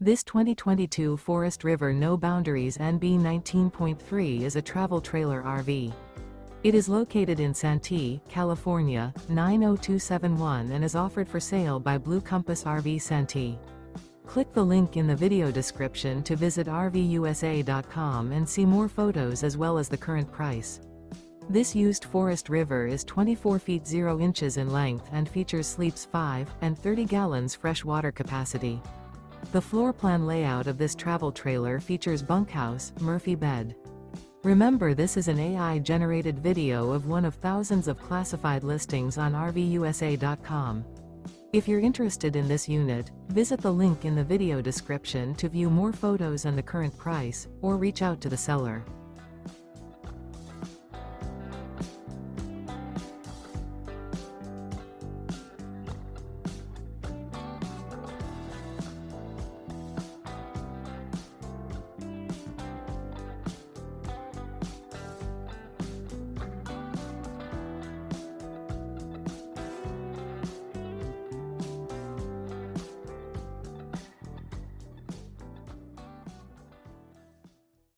This 2022 Forest River No Boundaries NB 19.3 is a travel trailer RV. It is located in Santee, California, 90271 and is offered for sale by Blue Compass RV Santee. Click the link in the video description to visit RVUSA.com and see more photos as well as the current price. This used Forest River is 24 feet 0 inches in length and features sleeps 5 and 30 gallons fresh water capacity. The floor plan layout of this travel trailer features bunkhouse, Murphy bed. Remember, this is an AI-generated video of one of thousands of classified listings on RVUSA.com. If you're interested in this unit, visit the link in the video description to view more photos and the current price, or reach out to the seller.